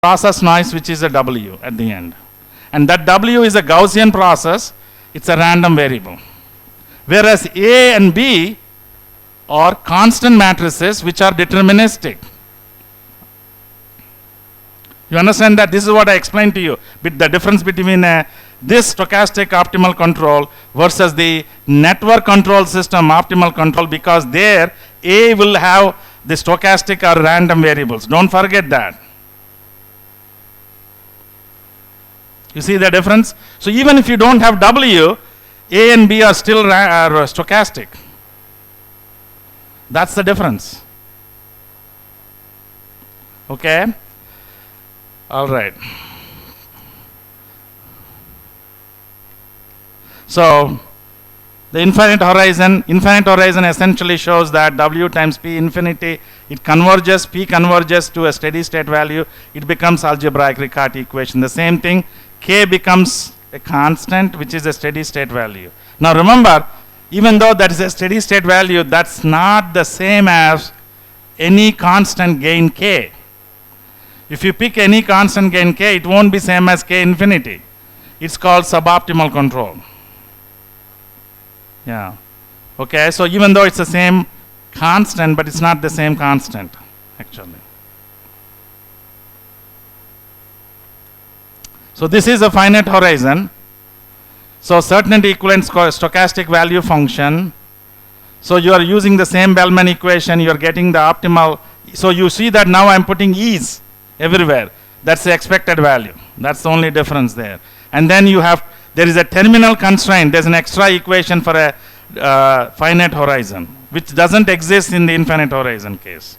process noise, which is a W at the end. And that W is a Gaussian process. It's a random variable. Whereas A and B are constant matrices which are deterministic. You understand that? This is what I explained to you. But the difference between this stochastic optimal control versus the network control system optimal control, because there A will have the stochastic or random variables. Don't forget that. You see the difference? So even if you don't have W, A and B are still stochastic. That's the difference. Okay? All right. So the infinite horizon essentially shows that W times P infinity, it converges, P converges to a steady state value, it becomes algebraic Riccati equation. The same thing, K becomes a constant, which is a steady state value. Now remember, even though that is a steady state value, that's not the same as any constant gain K. If you pick any constant gain K, it won't be same as K infinity. It's called suboptimal control. Yeah. Okay, so even though it's the same constant, but it's not the same constant, actually. So this is a finite horizon. So certainty equivalent stochastic value function. So you are using the same Bellman equation, you are getting the optimal. So you see that now I'm putting e's everywhere. That's the expected value. That's the only difference there. And then you have, there is a terminal constraint. There's an extra equation for a finite horizon, which doesn't exist in the infinite horizon case.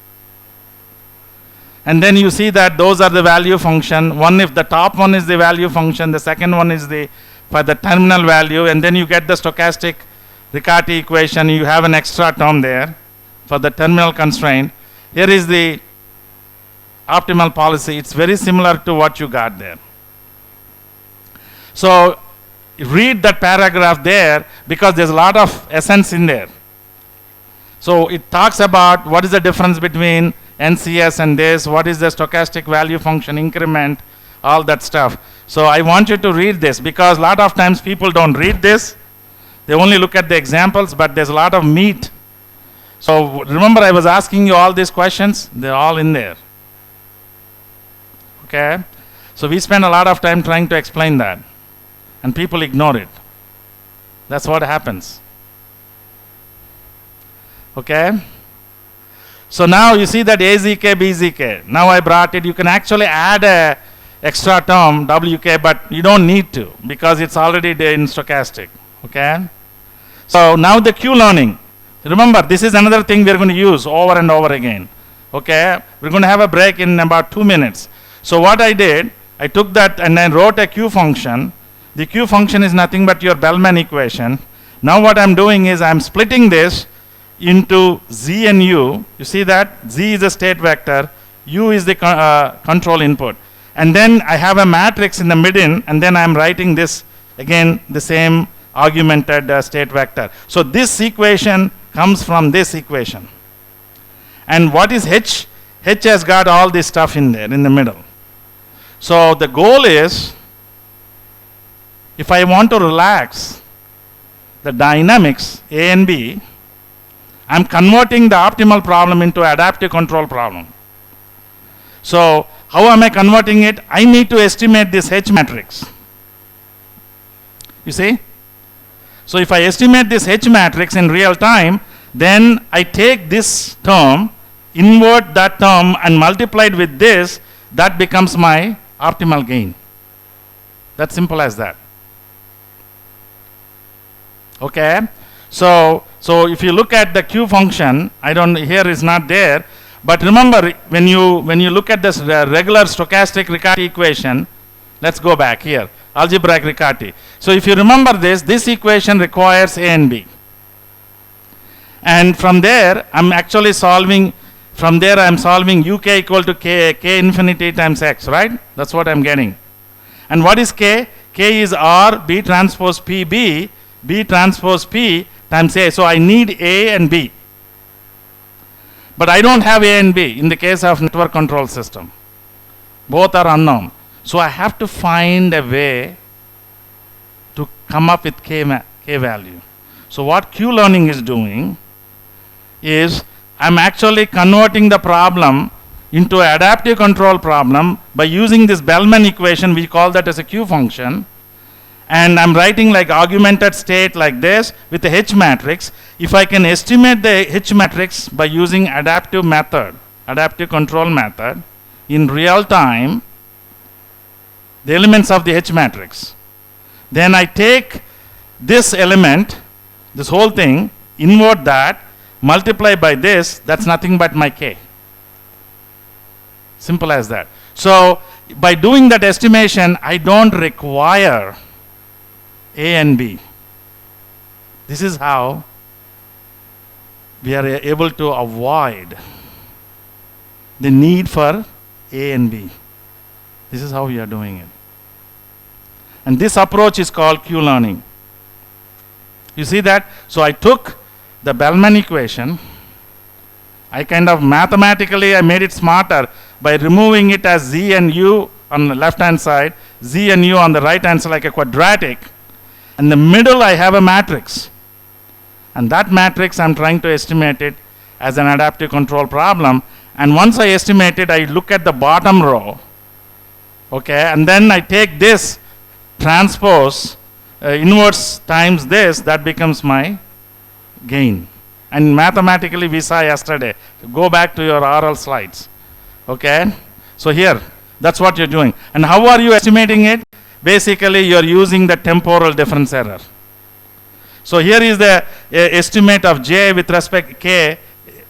And then you see that those are the value function. One, if the top one is the value function, the second one is the for the terminal value, and then you get the stochastic Riccati equation. You have an extra term there for the terminal constraint. Here is the optimal policy. It's very similar to what you got there. So read that paragraph there, because there's a lot of essence in there. So it talks about what is the difference between NCS and this, what is the stochastic value function increment, all that stuff. So I want you to read this, because a lot of times people don't read this. They only look at the examples, but there's a lot of meat. So remember, I was asking you all these questions. They're all in there. Okay? So we spend a lot of time trying to explain that, and people ignore it. That's what happens. Okay? So now you see that AZK, BZK. Now I brought it. You can actually add a extra term, WK, but you don't need to, because it's already there in stochastic. Okay? So now the Q learning. Remember, this is another thing we're going to use over and over again. Okay? We're going to have a break in about 2 minutes. So what I did, I took that and I wrote a Q function. The Q function is nothing but your Bellman equation. Now what I'm doing is I'm splitting this into Z and U. You see that? Z is a state vector, U is the control input. And then I have a matrix in the midin, and then I'm writing this again, the same augmented state vector. So this equation comes from this equation. And what is H? H has got all this stuff in there in the middle. So the goal is, if I want to relax the dynamics A and B, I'm converting the optimal problem into adaptive control problem. So how am I converting it? I need to estimate this H matrix. You see? So if I estimate this H matrix in real time, then I take this term, invert that term, and multiply it with this. That becomes my optimal gain. That's simple as that. Okay? So if you look at the Q function, here is not there, but remember, when you look at this regular stochastic Riccati equation, let's go back here, algebraic Riccati. So if you remember this equation requires A and B. And from there, I'm actually solving, I'm solving UK equal to K infinity times X, right? That's what I'm getting. And what is K? K is R, B transpose P, B transpose P times A. So I need A and B. But I don't have A and B in the case of network control system. Both are unknown. So I have to find a way to come up with k value. So what Q-learning is doing is I'm actually converting the problem into an adaptive control problem by using this Bellman equation. We call that as a Q function. And I'm writing like augmented state like this with the H matrix. If I can estimate the H matrix by using adaptive method, adaptive control method, in real time, the elements of the H matrix, then I take this element, this whole thing, invert that, multiply by this, that's nothing but my K. Simple as that. So by doing that estimation, I don't require A and B. This is how we are able to avoid the need for A and B. This is how we are doing it. And this approach is called Q-learning. You see that? So I took the Bellman equation, I kind of mathematically I made it smarter by removing it as Z and U on the left hand side, Z and U on the right hand side like a quadratic. In the middle I have a matrix. And that matrix I'm trying to estimate it as an adaptive control problem. And once I estimate it, I look at the bottom row. Okay, and then I take this transpose inverse times this, that becomes my gain. And mathematically we saw yesterday. Go back to your oral slides. Okay, so here, that's what you're doing. And how are you estimating it? Basically, you're using the temporal difference error. So here is the estimate of J with respect K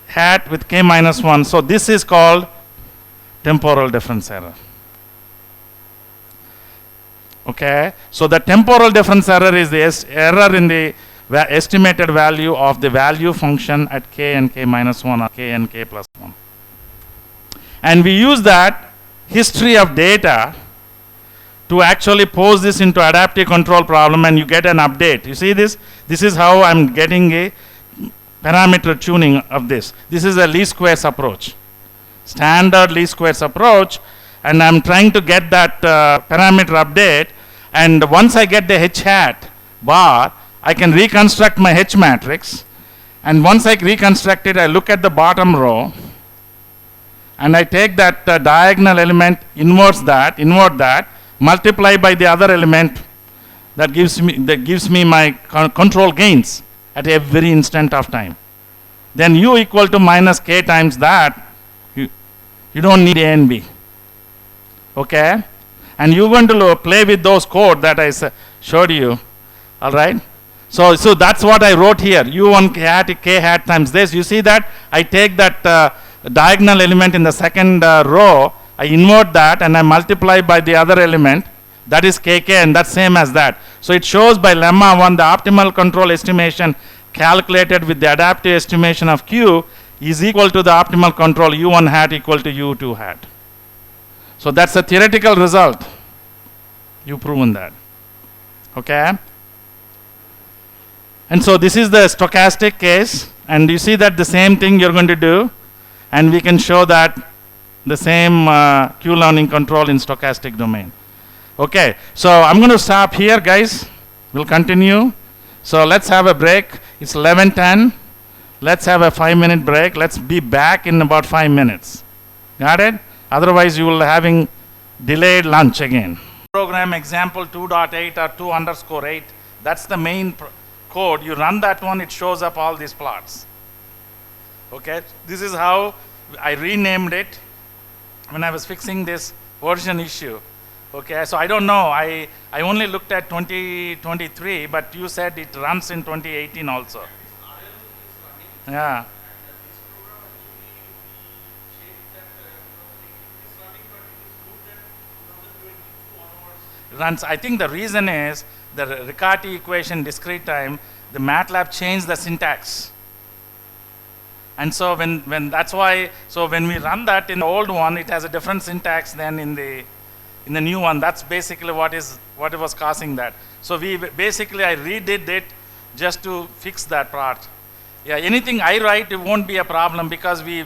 hat with K minus 1. So this is called temporal difference error. Okay, so the temporal difference error is the error in the estimated value of the value function at K and K minus 1 or K and K plus 1. And we use that history of data to actually pose this into adaptive control problem, and you get an update. You see this? This is how I'm getting a parameter tuning of this. This is a least squares approach. Standard least squares approach, and I'm trying to get that parameter update, and once I get the H hat bar, I can reconstruct my H matrix, and once I reconstruct it, I look at the bottom row, and I take that diagonal element, invert that, multiply by the other element that gives me my control gains at every instant of time. Then U equal to minus K times that. You don't need A and B. Okay? And you're going to play with those code that I showed you. All right? So that's what I wrote here. U1 K hat times this. You see that? I take that diagonal element in the second row, I invert that and I multiply by the other element, that is KK, and that's same as that. So it shows by lemma 1 the optimal control estimation calculated with the adaptive estimation of Q is equal to the optimal control U1 hat equal to U2 hat. So that's a theoretical result. You've proven that. Okay? And so this is the stochastic case, and you see that the same thing you're going to do, and we can show that the same Q-learning control in stochastic domain. Okay, so I'm going to stop here, guys. We'll continue. So let's have a break. It's 11:10. Let's have a 5-minute break. Let's be back in about 5 minutes. Got it? Otherwise, you will having delayed lunch again. Program example 2.8 or 2_8. That's the main code. You run that one, it shows up all these plots. Okay, this is how I renamed it when I was fixing this version issue. Okay, so I don't know, I only looked at 2023, but you said it runs in 2018 also. Yeah. Runs. I think the reason is the Riccati equation discrete time, the MATLAB changed the syntax. And so when that's why, so when we run that in the old one, it has a different syntax than in the new one. That's basically what was causing that. So I redid it just to fix that part. Yeah, anything I write, it won't be a problem because we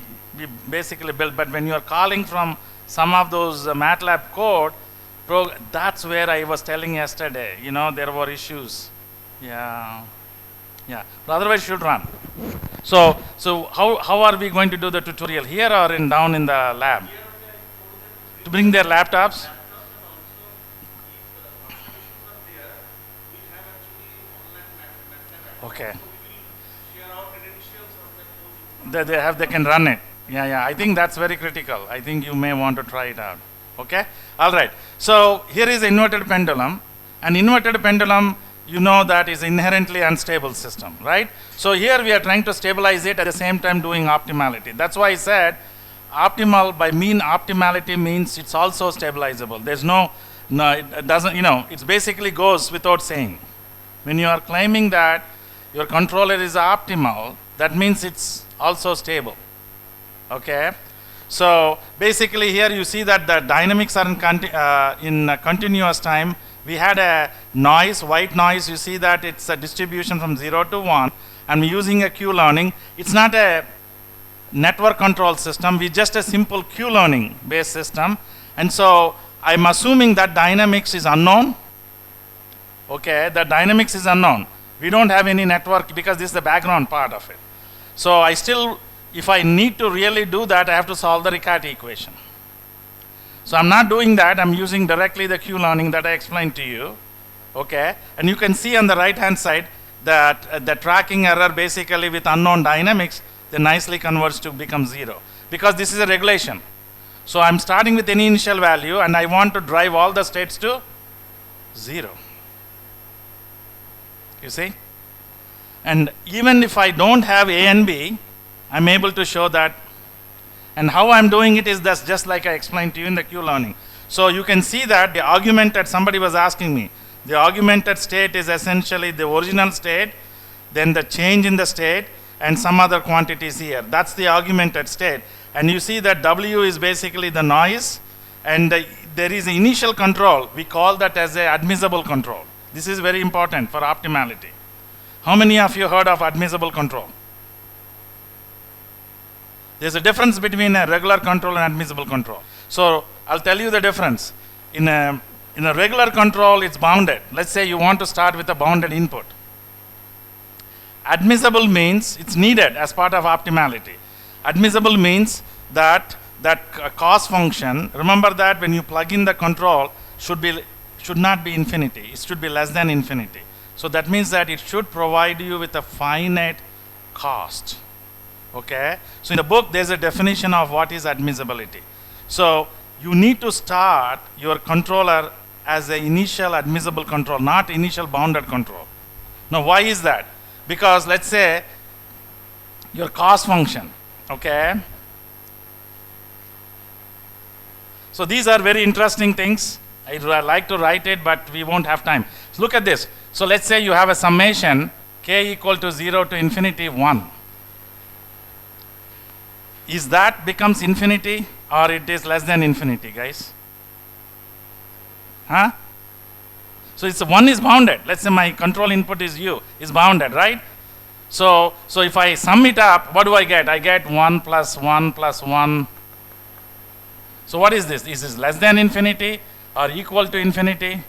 basically built. But when you are calling from some of those MATLAB code, that's where I was telling yesterday, you know, there were issues. Yeah. Yeah, but otherwise should run. So how are we going to do the tutorial, here or down in the lab? To bring their laptops? Okay. They can run it. Yeah, I think that's very critical. I think you may want to try it out. Okay? All right. So here is inverted pendulum. An inverted pendulum, you know, that is inherently unstable system, right? So here we are trying to stabilize it at the same time doing optimality. That's why I said optimal, by mean optimality means it's also stabilizable. There's no, it doesn't, you know, it basically goes without saying. When you are claiming that your controller is optimal, that means it's also stable. Okay? So basically here you see that the dynamics are in continuous time. We had a noise, white noise. You see that it's a distribution from 0 to 1. And we're using a Q-learning. It's not a network control system. We just a simple Q-learning based system. And so I'm assuming that dynamics is unknown. Okay, the dynamics is unknown. We don't have any network because this is the background part of it. So I still, if I need to really do that, I have to solve the Riccati equation. So I'm not doing that. I'm using directly the Q-learning that I explained to you. Okay, and you can see on the right hand side that the tracking error basically with unknown dynamics, then nicely converts to become 0, because this is a regulation. So I'm starting with any initial value and I want to drive all the states to 0. You see? And even if I don't have A and B, I'm able to show that. And how I'm doing it is just like I explained to you in the Q-learning. So you can see that the augmented, somebody was asking me, the augmented state is essentially the original state, then the change in the state, and some other quantities here. That's the augmented state. And you see that W is basically the noise, and there is an initial control. We call that as a admissible control. This is very important for optimality. How many of you heard of admissible control? There's a difference between a regular control and admissible control. So I'll tell you the difference. In a regular control, it's bounded. Let's say you want to start with a bounded input. Admissible means it's needed as part of optimality. Admissible means that cost function, remember that when you plug in the control, should not be infinity. It should be less than infinity. So that means that it should provide you with a finite cost. Okay? So in the book, there's a definition of what is admissibility. So you need to start your controller as an initial admissible control, not initial bounded control. Now, why is that? Because let's say your cost function, okay? So these are very interesting things. I'd like to write it, but we won't have time. So look at this. So let's say you have a summation k equal to 0 to infinity 1. Is that becomes infinity or it is less than infinity, guys? Huh? So it's 1 is bounded. Let's say my control input is u, is bounded, right? So if I sum it up, what do I get? I get 1 plus 1 plus 1. So what is this? Is this less than infinity or equal to infinity?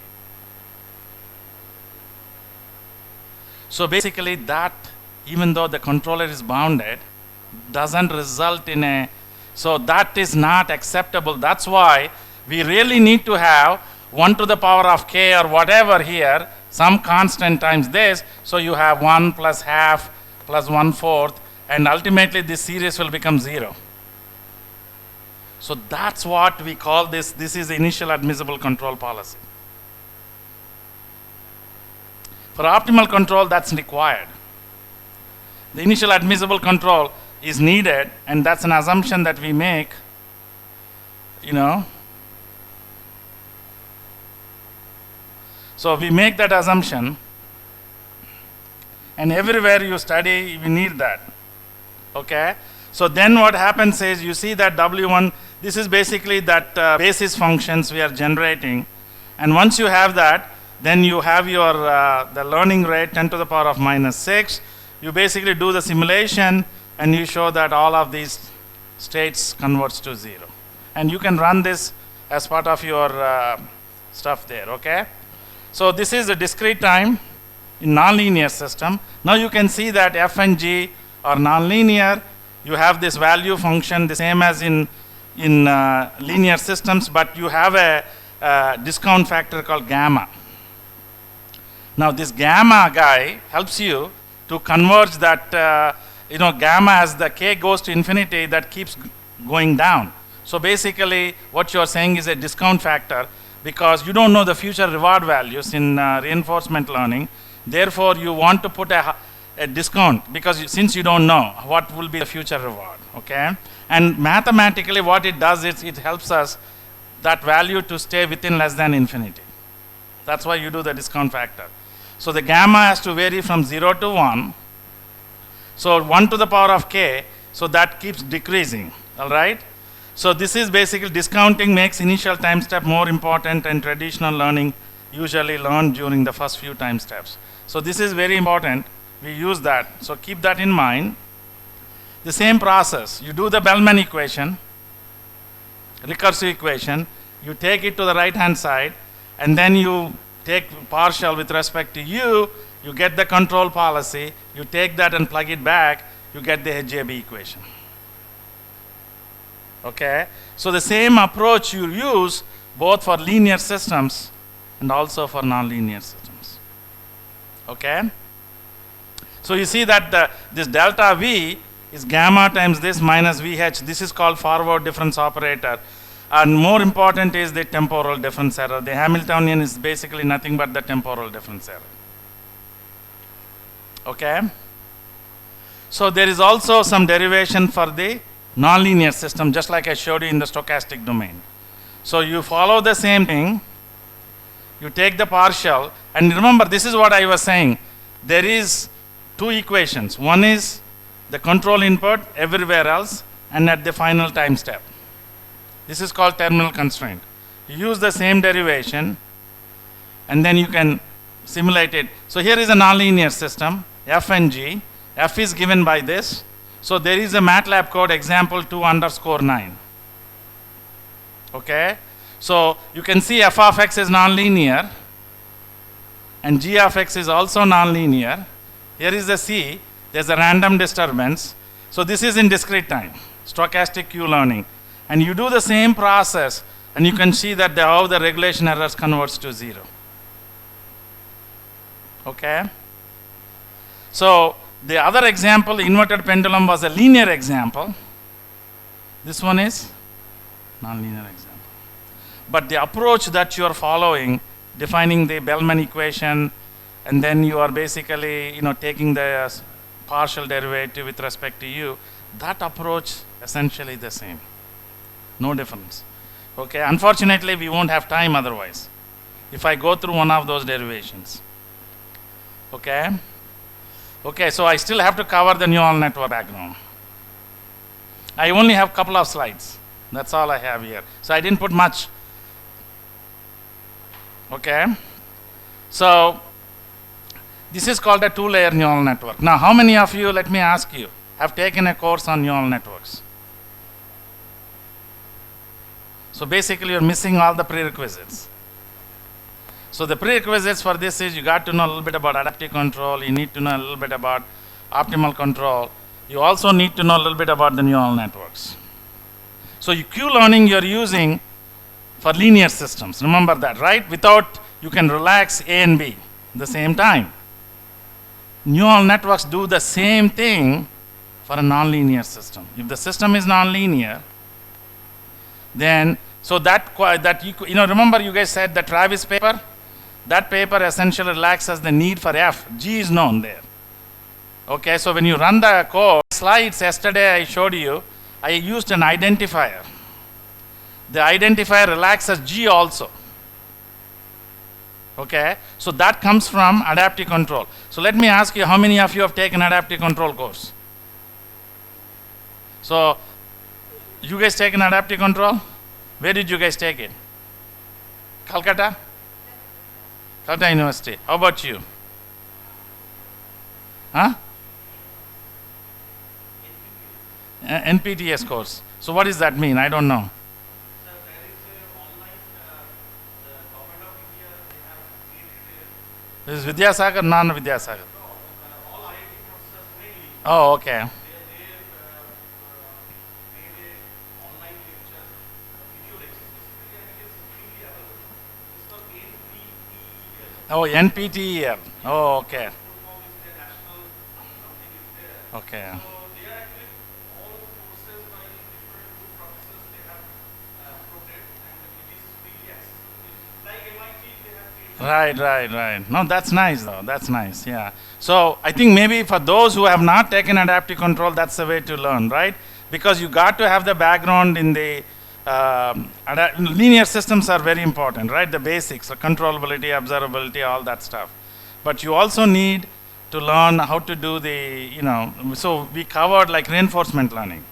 So basically that, even though the controller is bounded, doesn't result in a, so that is not acceptable. That's why we really need to have 1 to the power of k or whatever here, some constant times this, so you have 1 plus half plus 1/4, and ultimately this series will become 0. So that's what we call this. This is initial admissible control policy. For optimal control, that's required. The initial admissible control is needed, and that's an assumption that we make, you know. So we make that assumption, and everywhere you study, we need that. Okay? So then what happens is, you see that W1, this is basically that basis functions we are generating, and once you have that, then you have your the learning rate 10 to the power of minus 6. You basically do the simulation, and you show that all of these states converts to 0. and you can run this as part of your stuff there, okay? So this is a discrete time in nonlinear system. Now you can see that f and g are nonlinear. You have this value function the same as in linear systems, but you have a discount factor called gamma. Now this gamma guy helps you to converge that gamma as the k goes to infinity, that keeps going down. So basically what you are saying is a discount factor, because you don't know the future reward values in reinforcement learning. Therefore you want to put a discount, because since you don't know what will be the future reward, okay? And mathematically what it does is it helps us that value to stay within less than infinity. That's why you do the discount factor. So the gamma has to vary from 0 to 1. So 1 to the power of k, so that keeps decreasing, all right? So this is basically discounting makes initial time step more important, and traditional learning usually learned during the first few time steps. So this is very important. We use that. So keep that in mind. The same process. You do the Bellman equation, recursive equation. You take it to the right hand side, and then you take partial with respect to u. You get the control policy. You take that and plug it back. You get the HJB equation. Okay, so the same approach you use both for linear systems and also for nonlinear systems. Okay, so you see that this delta V is gamma times this minus VH. This is called forward difference operator, and more important is the temporal difference error. The Hamiltonian is basically nothing but the temporal difference error. Okay, so there is also some derivation for the nonlinear system, just like I showed you in the stochastic domain. So you follow the same thing, you take the partial, and remember, this is what I was saying. There is two equations. One is the control input everywhere else and at the final time step. This is called terminal constraint. You use the same derivation and then you can simulate it. So here is a nonlinear system, f and g. F is given by this. So there is a MATLAB code example 2_9. Okay, so you can see f of x is nonlinear and g of x is also nonlinear. Here is the c, there's a random disturbance. So this is in discrete time, stochastic Q learning. And you do the same process and you can see that how the regulation errors converts to 0. Okay, so the other example, inverted pendulum, was a linear example. This one is nonlinear example. But the approach that you are following, defining the Bellman equation, and then you are basically taking the partial derivative with respect to u, that approach essentially the same. No difference. Okay, unfortunately we won't have time otherwise if I go through one of those derivations. Okay. Okay, so I still have to cover the neural network background. I only have a couple of slides. That's all I have here. So I didn't put much. Okay. So this is called a two-layer neural network. Now, how many of you, let me ask you, have taken a course on neural networks? So basically you're missing all the prerequisites. So the prerequisites for this is you got to know a little bit about adaptive control, you need to know a little bit about optimal control, you also need to know a little bit about the neural networks. So Q learning you're using for linear systems, remember that, right? Without, you can relax A and B at the same time. Neural networks do the same thing for a nonlinear system. If the system is nonlinear, then, so remember you guys said the Travis paper? That paper essentially relaxes the need for F. G is known there. Okay, so when you run the code, slides yesterday I showed you, I used an identifier. The identifier relaxes G also. Okay, so that comes from adaptive control. So let me ask you, how many of you have taken adaptive control course? So, you guys taken adaptive control? Where did you guys take it? Calcutta? Calcutta University. How about you? Huh? NPTS course. So what does that mean? I don't know. This is Vidyasagar, non-Vidyasagar. Oh, okay. Oh, NPTEL. Oh, okay. Okay. Right, right, right. No, that's nice though. That's nice. Yeah. So I think maybe for those who have not taken adaptive control, that's the way to learn, right? Because you got to have the background in the linear systems are very important, right? The basics, the controllability, observability, all that stuff. But you also need to learn how to do the, so we covered like reinforcement learning.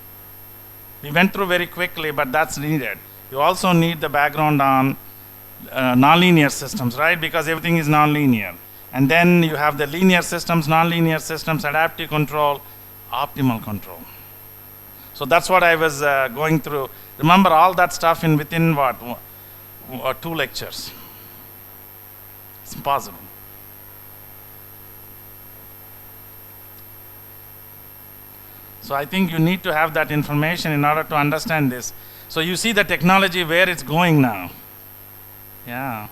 We went through very quickly, but that's needed. You also need the background on nonlinear systems, right? Because everything is nonlinear. And then you have the linear systems, nonlinear systems, adaptive control, optimal control. So that's what I was going through. Remember all that stuff in within what? 2 lectures. It's impossible. So I think you need to have that information in order to understand this. So you see the technology where it's going now. Yeah.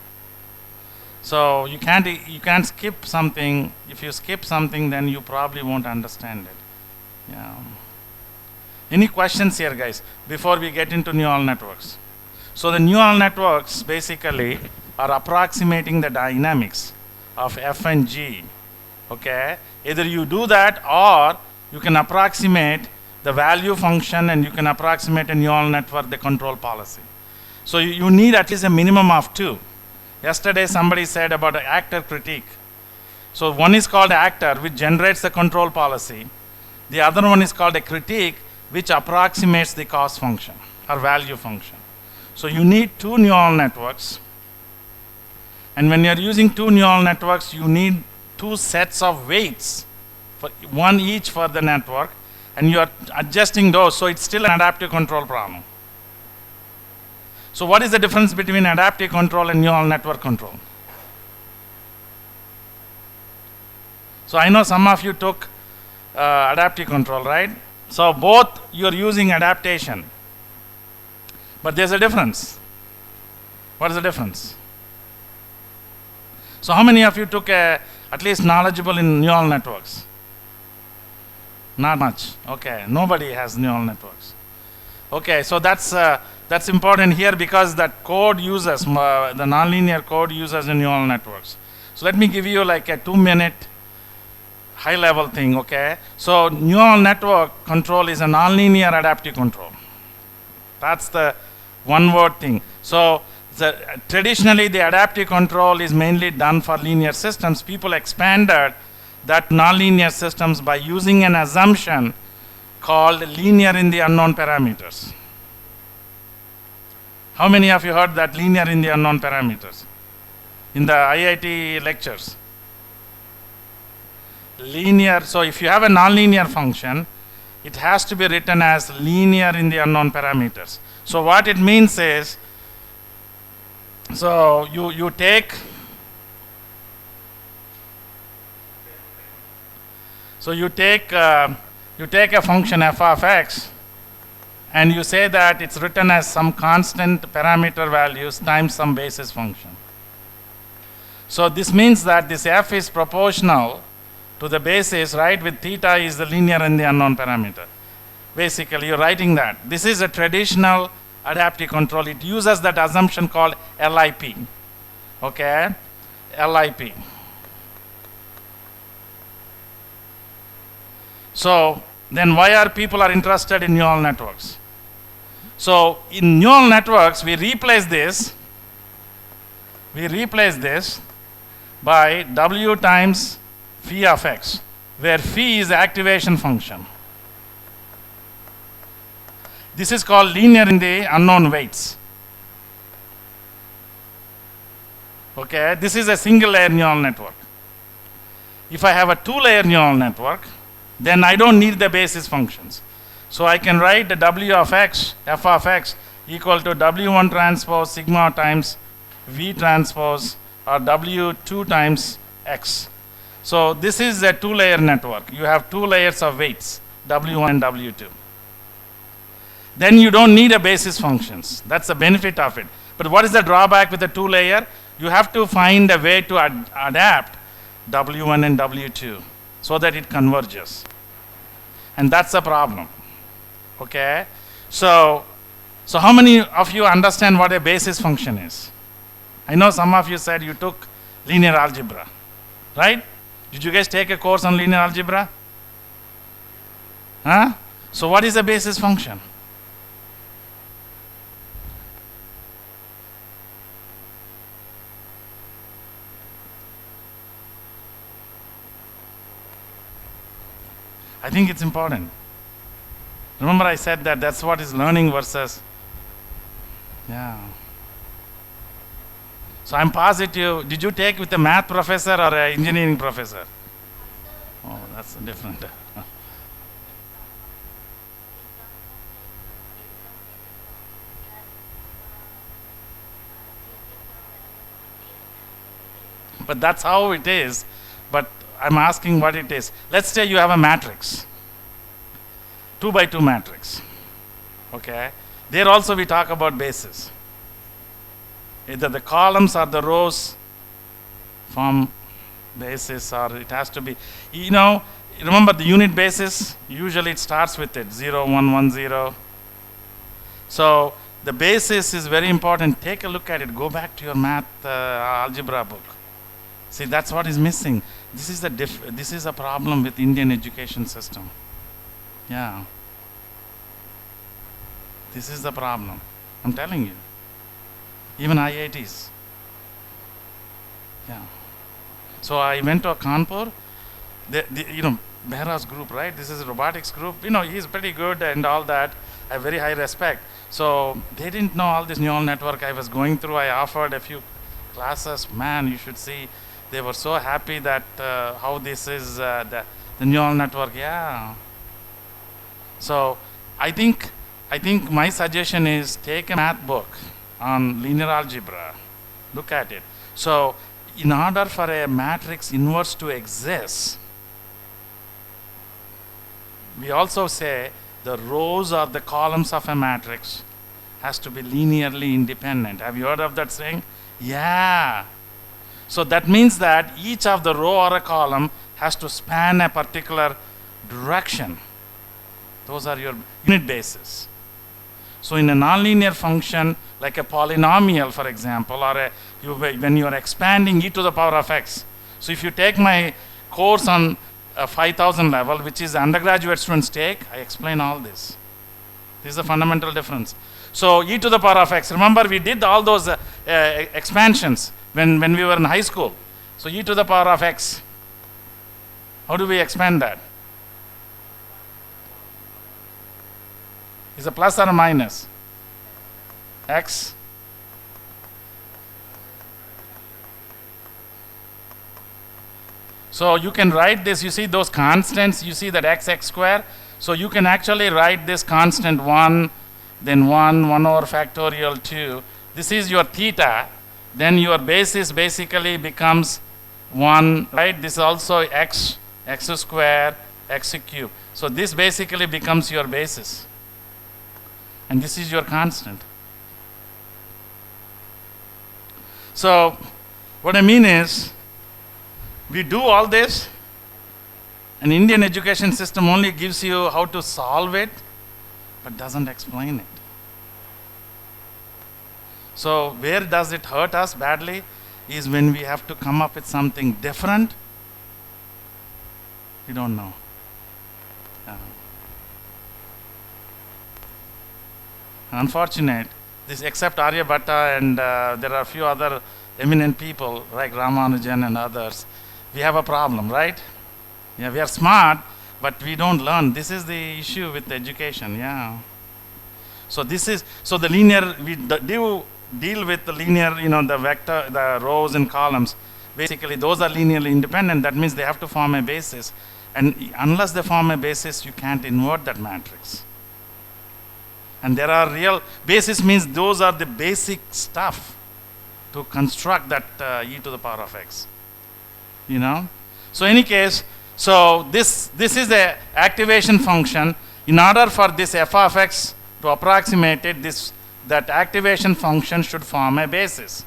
So you can't skip something. If you skip something, then you probably won't understand it. Yeah. Any questions here, guys, before we get into neural networks? So the neural networks basically are approximating the dynamics of F and G. Okay? Either you do that or you can approximate the value function and you can approximate a neural network, the control policy. So you need at least a minimum of 2. Yesterday somebody said about an actor critique. So one is called actor, which generates the control policy. The other one is called a critique, which approximates the cost function or value function. So you need 2 neural networks. And when you're using 2 neural networks, you need 2 sets of weights, for one each for the network, and you're adjusting those, so it's still an adaptive control problem. So what is the difference between adaptive control and neural network control? So I know some of you took adaptive control, right? So both you're using adaptation, but there's a difference. What is the difference? So how many of you took at least knowledgeable in neural networks? Not much. Okay, nobody has neural networks. Okay, so that's important here because that code uses, the nonlinear code uses the neural networks. So let me give you like a 2-minute high level thing, okay? So neural network control is a nonlinear adaptive control. That's the one word thing. So traditionally the adaptive control is mainly done for linear systems. People expanded that nonlinear systems by using an assumption called linear in the unknown parameters. How many of you heard that linear in the unknown parameters? In the IIT lectures. Linear, so if you have a nonlinear function, it has to be written as linear in the unknown parameters. So what it means is, so you take a function f of x and you say that it's written as some constant parameter values times some basis function. So this means that this f is proportional to the basis, right, with theta is the linear in the unknown parameter. Basically, you're writing that. This is a traditional adaptive control. It uses that assumption called LIP. Okay? LIP. So, then why are people interested in neural networks? So, in neural networks, we replace this by W times phi of x, where phi is the activation function. This is called linear in the unknown weights. Okay, this is a single layer neural network. If I have a 2-layer neural network, then I don't need the basis functions. So I can write the W of x, f of x, equal to W1 transpose sigma times V transpose, or W2 times X. So this is a two-layer network. You have two layers of weights, W1 and W2. Then you don't need a basis functions. That's the benefit of it. But what is the drawback with the two-layer? You have to find a way to adapt W1 and W2 so that it converges. And that's the problem. Okay? So how many of you understand what a basis function is? I know some of you said you took linear algebra, right? Did you guys take a course on linear algebra? Huh? So what is a basis function? I think it's important. Remember I said that that's what is learning versus, yeah. So I'm positive, did you take with a math professor or an engineering professor? Oh, that's different. But that's how it is. But I'm asking what it is. Let's say you have a matrix, 2 by 2 matrix. Okay? There also we talk about bases. Either the columns or the rows form basis, or it has to be, you know, remember the unit basis, usually it starts with it, 0, 1, 1, 0. So the basis is very important. Take a look at it. Go back to your math algebra book. See, that's what is missing. This is a problem with Indian education system. Yeah. This is the problem. I'm telling you. Even IITs. Yeah. So I went to a Kanpur. You know, Behra's group, right? This is a robotics group. You know, he's pretty good and all that. I have very high respect. So they didn't know all this neural network I was going through. I offered a few classes. Man, you should see. They were so happy that how this is the neural network. Yeah. So I think my suggestion is take a math book on linear algebra. Look at it. So in order for a matrix inverse to exist, we also say the rows or the columns of a matrix has to be linearly independent. Have you heard of that saying? Yeah. So that means that each of the row or a column has to span a particular direction. Those are your unit bases. So in a nonlinear function, like a polynomial, for example, or when you are expanding e to the power of x. So if you take my course on 5000 level, which is undergraduate students take, I explain all this. This is a fundamental difference. So e to the power of x. Remember, we did all those expansions when we were in high school. So e to the power of x. How do we expand that? Is a plus or a minus? X. So you can write this, you see those constants, you see that x square. So you can actually write this constant 1, then 1 over factorial 2. This is your theta. Then your basis basically becomes 1, right? This is also x square, x cube. So this basically becomes your basis. And this is your constant. So what I mean is, we do all this, and Indian education system only gives you how to solve it, but doesn't explain it. So where does it hurt us badly is when we have to come up with something different. We don't know. Unfortunate, this except Aryabhatta and there are a few other eminent people like Ramanujan and others, we have a problem, right? Yeah, we are smart, but we don't learn. This is the issue with education, yeah. So this is, so the linear, we do deal with the linear, you know, the vector, the rows and columns. Basically, those are linearly independent. That means they have to form a basis. And unless they form a basis, you can't invert that matrix. And there are real, basis means those are the basic stuff to construct that e to the power of x. you know. So any case, so this is the activation function. In order for this f of x to approximate it, that activation function should form a basis.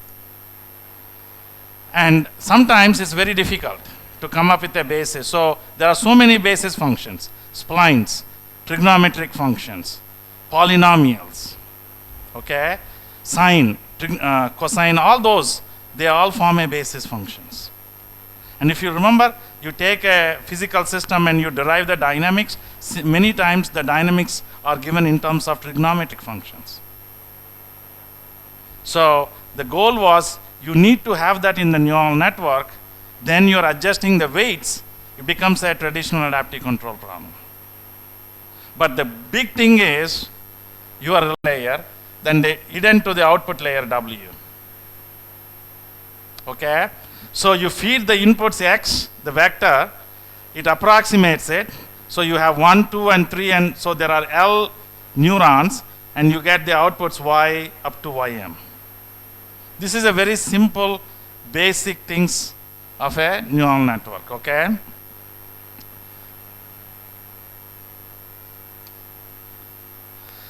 And sometimes it's very difficult to come up with a basis. So there are so many basis functions: splines, trigonometric functions, polynomials, okay, sine, cosine, all those, they all form a basis functions. And if you remember, you take a physical system and you derive the dynamics, many times the dynamics are given in terms of trigonometric functions. So the goal was, you need to have that in the neural network, then you're adjusting the weights, it becomes a traditional adaptive control problem. But the big thing is, your layer, then they hidden to the output layer W. Okay? So you feed the inputs x, the vector, it approximates it. So you have 1, 2, and 3, and so there are L neurons, and you get the outputs y up to ym. This is a very simple, basic things of a neural network, okay?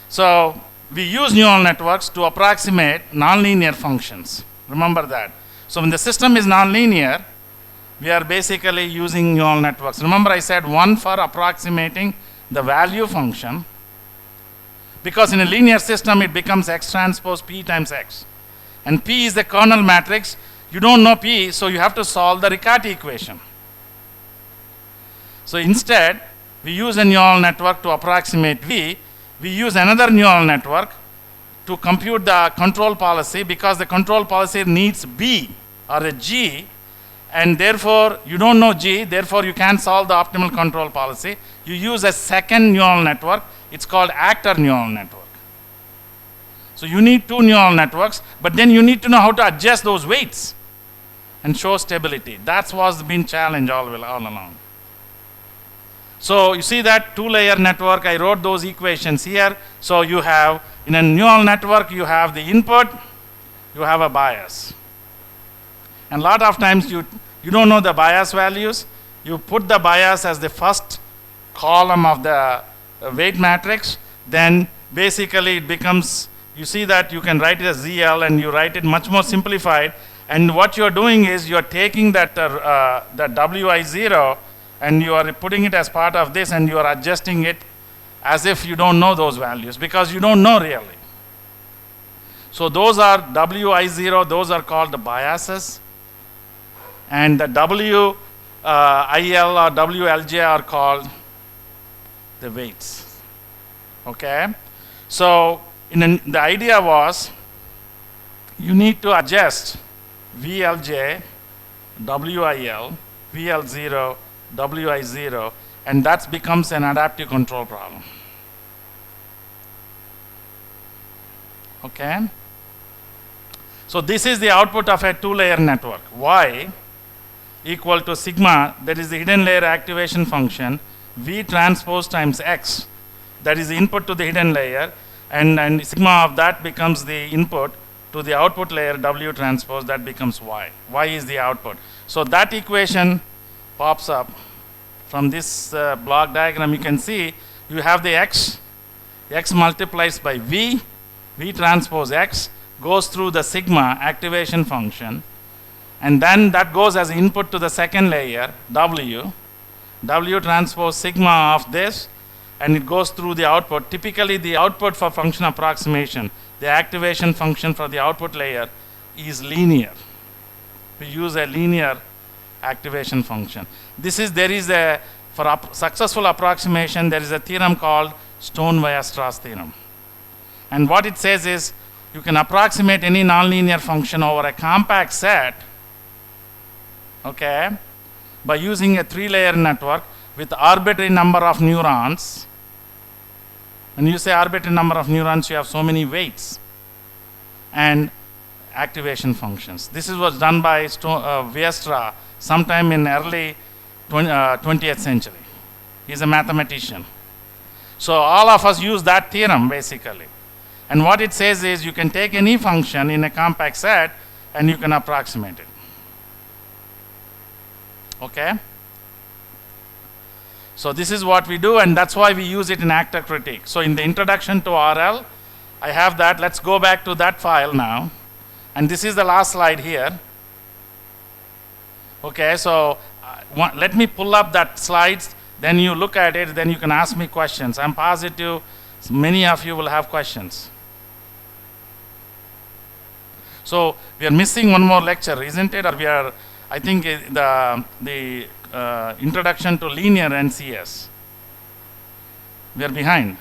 So we use neural networks to approximate nonlinear functions. Remember that. So when the system is nonlinear, we are basically using neural networks. Remember I said one for approximating the value function, because in a linear system it becomes x transpose p times x. And P is the kernel matrix. You don't know P, so you have to solve the Riccati equation. So instead, we use a neural network to approximate V. We use another neural network to compute the control policy, because the control policy needs B or a G, and therefore you don't know G, therefore you can't solve the optimal control policy. You use a second neural network. It's called actor neural network. So you need two neural networks, but then you need to know how to adjust those weights and show stability. That's what's been challenged all along. So you see that two-layer network, I wrote those equations here. So you have, in a neural network, you have the input, you have a bias. And a lot of times you don't know the bias values. You put the bias as the first column of the weight matrix, then basically it becomes, you see that you can write it as ZL, and you write it much more simplified. And what you're doing is you're taking that WI0 and you are putting it as part of this, and you are adjusting it as if you don't know those values, because you don't know really. So those are WI0, those are called the biases. And the WIL or WLJ are called the weights. Okay? So the idea was, you need to adjust VLJ, WIL, VL0, WI0, and that becomes an adaptive control problem. Okay? So this is the output of a two-layer network. Y equal to sigma, that is the hidden layer activation function, V transpose times X, that is the input to the hidden layer, and sigma of that becomes the input to the output layer, W transpose, that becomes Y. Y is the output. So that equation pops up from this block diagram. You can see you have the X multiplies by V transpose X, goes through the sigma activation function, and then that goes as input to the second layer, W transpose sigma of this, and it goes through the output. Typically the output for function approximation, the activation function for the output layer is linear. We use a linear activation function. For successful approximation, there is a theorem called Stone-Weierstrass theorem. And what it says is, you can approximate any nonlinear function over a compact set, okay, by using a three-layer network with arbitrary number of neurons. When you say arbitrary number of neurons, you have so many weights and activation functions. This was done by Weierstrass sometime in early 20th century. He's a mathematician. So all of us use that theorem basically. And what it says is, you can take any function in a compact set and you can approximate it. Okay? So this is what we do, and that's why we use it in actor critique. So in the introduction to RL, I have that. Let's go back to that file now. And this is the last slide here. Okay, so let me pull up that slides, then you look at it, then you can ask me questions. I'm positive many of you will have questions. So we are missing one more lecture, isn't it? Or we are, I think the introduction to linear NCS. We are behind.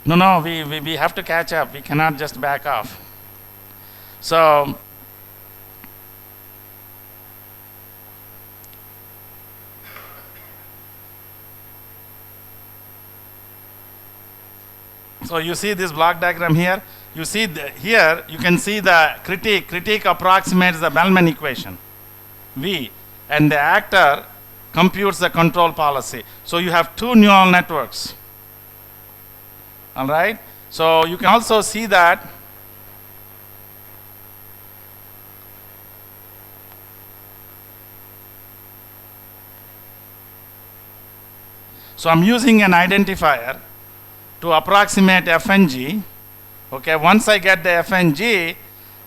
No, we have to catch up. We cannot just back off. So you see this block diagram here. You see here you can see the critique. Critique approximates the Bellman equation, V, and the actor computes the control policy. So you have two neural networks. All right. So you can also see that so I'm using an identifier to approximate FNG. Okay, once I get the FNG,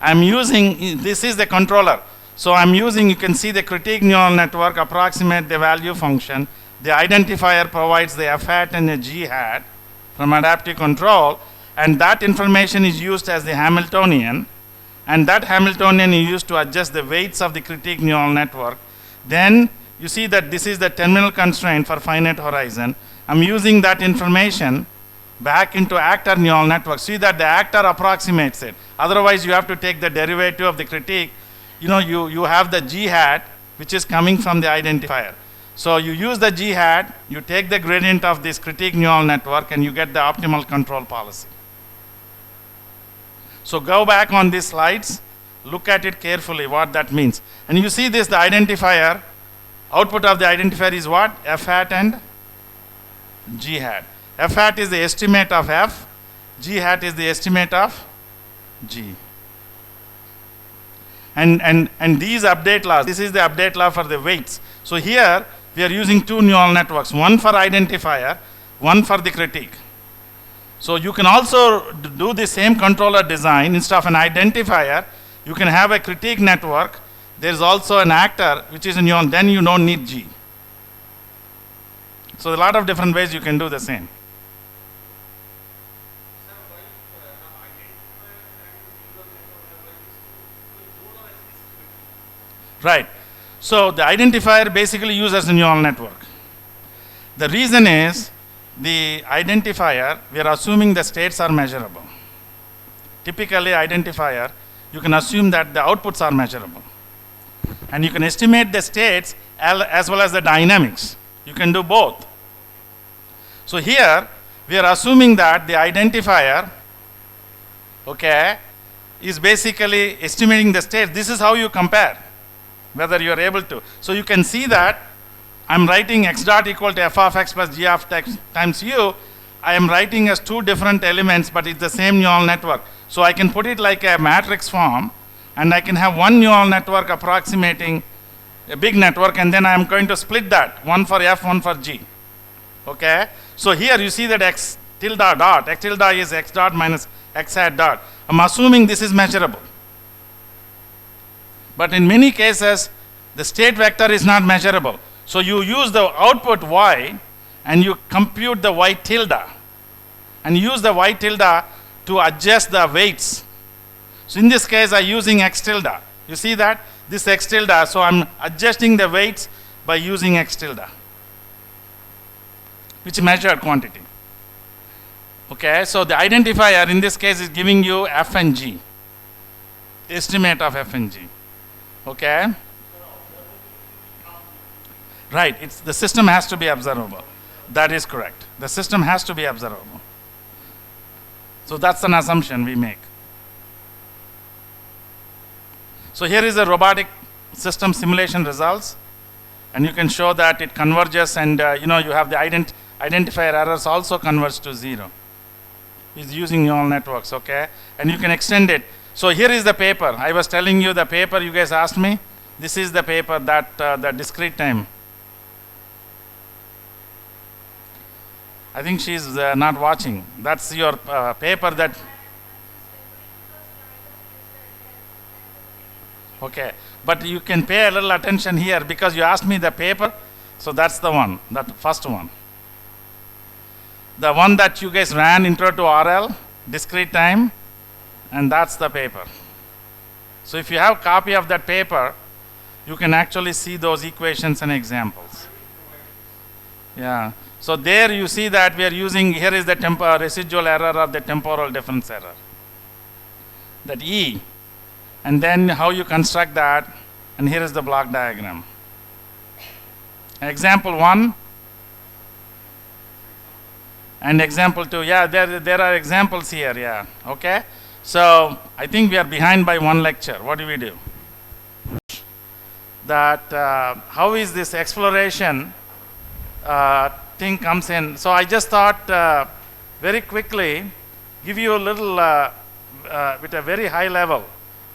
I'm using, this is the controller. So I'm using, you can see the critique neural network approximate the value function. The identifier provides the F hat and the G hat from adaptive control, and that information is used as the Hamiltonian, and that Hamiltonian is used to adjust the weights of the critique neural network. Then you see that this is the terminal constraint for finite horizon. I'm using that information back into actor neural network. See that the actor approximates it. Otherwise you have to take the derivative of the critique. You know, you have the G hat which is coming from the identifier. So you use the G hat, you take the gradient of this critique neural network, and you get the optimal control policy. So go back on these slides, look at it carefully what that means. And you see this, the identifier, output of the identifier is what? F hat and G hat. F hat is the estimate of F, G hat is the estimate of G. And these update laws, this is the update law for the weights. So here we are using two neural networks, one for identifier, one for the critique. So you can also do the same controller design. Instead of an identifier, you can have a critique network. There is also an actor which is a neuron, then you don't need G. So a lot of different ways you can do the same. Right. So the identifier basically uses a neural network. The reason is the identifier, we are assuming the states are measurable. Typically identifier, you can assume that the outputs are measurable. And you can estimate the states as well as the dynamics. You can do both. So here we are assuming that the identifier, okay, is basically estimating the states. This is how you compare whether you are able to. So you can see that I'm writing x dot equal to f of x plus g of x times u. I am writing as two different elements, but it's the same neural network. So I can put it like a matrix form, and I can have one neural network approximating a big network, and then I am going to split that, one for f, one for g. Okay? So here you see that x tilde dot, x tilde is x dot minus x hat dot. I'm assuming this is measurable. But in many cases, the state vector is not measurable. So you use the output y, and you compute the y tilde, and use the y tilde to adjust the weights. So in this case, I'm using x tilde. You see that? This x tilde, so I'm adjusting the weights by using x tilde, which measured quantity. Okay, so the identifier in this case is giving you f and g, estimate of f and g. Okay? Right, the system has to be observable. That is correct. The system has to be observable. So that's an assumption we make. So here is the robotic system simulation results. And you can show that it converges, and you have the identifier errors also converge to 0. It's using neural networks, okay? And you can extend it. So here is the paper. I was telling you the paper you guys asked me. This is the paper, that the discrete time. I think she's not watching. That's your paper that. Okay, but you can pay a little attention here because you asked me the paper. So that's the one, that first one. The one that you guys ran intro to RL, discrete time, and that's the paper. So if you have a copy of that paper, you can actually see those equations and examples. Yeah. So there you see that we are using, here is the residual error or the temporal difference error. That E. And then how you construct that, and here is the block diagram. Example 1 and example 2. Yeah, there are examples here, yeah. Okay. So I think we are behind by one lecture. What do we do? That how is this exploration thing comes in. So I just thought very quickly give you a little with a very high level.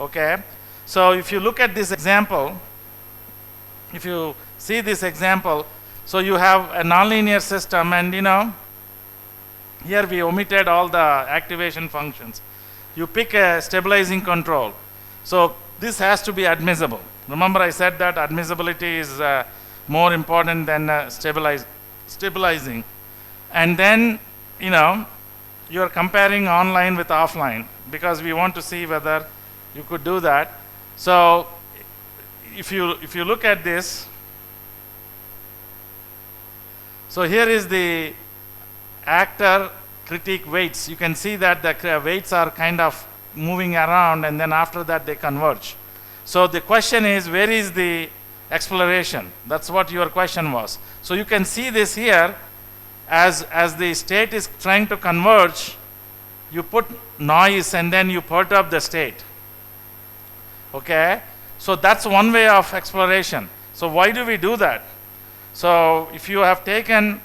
Okay, so if you look at this example, if you see this example, so you have a nonlinear system, and here we omitted all the activation functions. You pick a stabilizing control. So this has to be admissible. Remember I said that admissibility is more important than stabilizing. And then, you are comparing online with offline because we want to see whether you could do that. So if you look at this, so here is the actor critique weights. You can see that the weights are kind of moving around, and then after that they converge. So the question is, where is the exploration? That's what your question was. So you can see this here, as the state is trying to converge, you put noise and then you perturb the state. Okay, so that's one way of exploration. So why do we do that? So if you have taken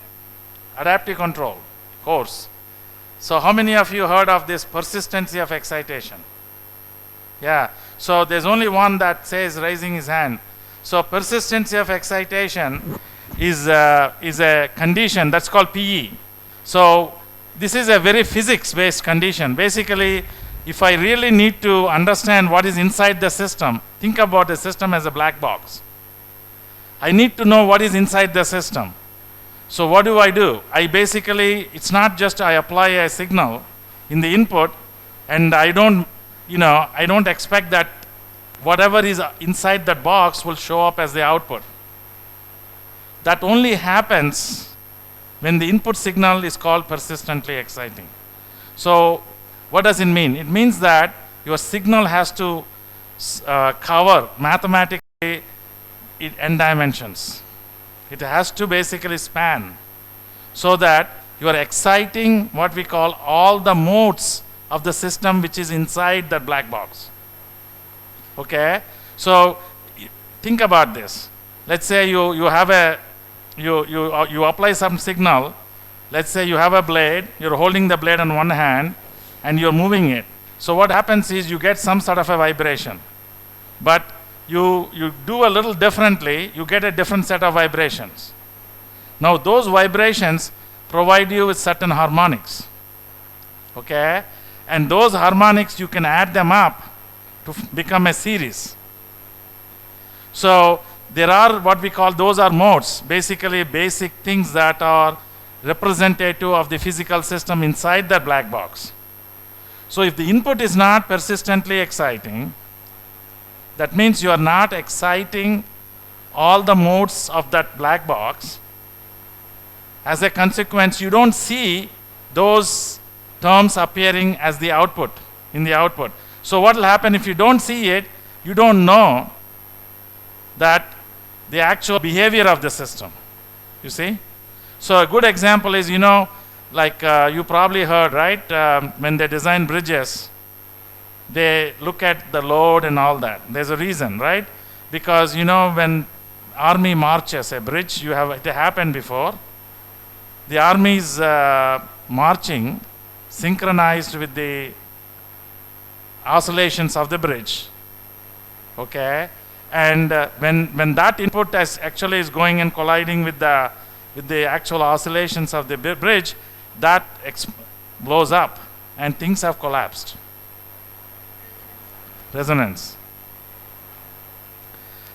adaptive control course, so how many of you heard of this persistency of excitation? Yeah, so there's only one that says raising his hand. So persistency of excitation is a condition that's called PE. So this is a very physics-based condition. Basically, if I really need to understand what is inside the system, think about the system as a black box. I need to know what is inside the system. So what do? I basically, it's not just I apply a signal in the input, and I don't expect that whatever is inside that box will show up as the output. That only happens when the input signal is called persistently exciting. So what does it mean? It means that your signal has to cover mathematically n dimensions. It has to basically span, so that you are exciting what we call all the modes of the system which is inside that black box. Okay, so think about this. Let's say you apply some signal. Let's say you have a blade, you're holding the blade on one hand and you're moving it. So what happens is you get some sort of a vibration, but you do a little differently, you get a different set of vibrations. Now those vibrations provide you with certain harmonics. Okay, and those harmonics you can add them up to become a series. So there are what we call, those are modes, basically basic things that are representative of the physical system inside that black box. So if the input is not persistently exciting, that means you are not exciting all the modes of that black box. As a consequence, you don't see those terms appearing as the output, in the output. So what will happen if you don't see it? You don't know that the actual behavior of the system. You see? So a good example is, like you probably heard, right? When they design bridges, they look at the load and all that. There's a reason, right? Because when army marches, a bridge, it happened before. The army is marching synchronized with the oscillations of the bridge. Okay, and when that input actually is going and colliding with the actual oscillations of the bridge, that blows up and things have collapsed. Resonance.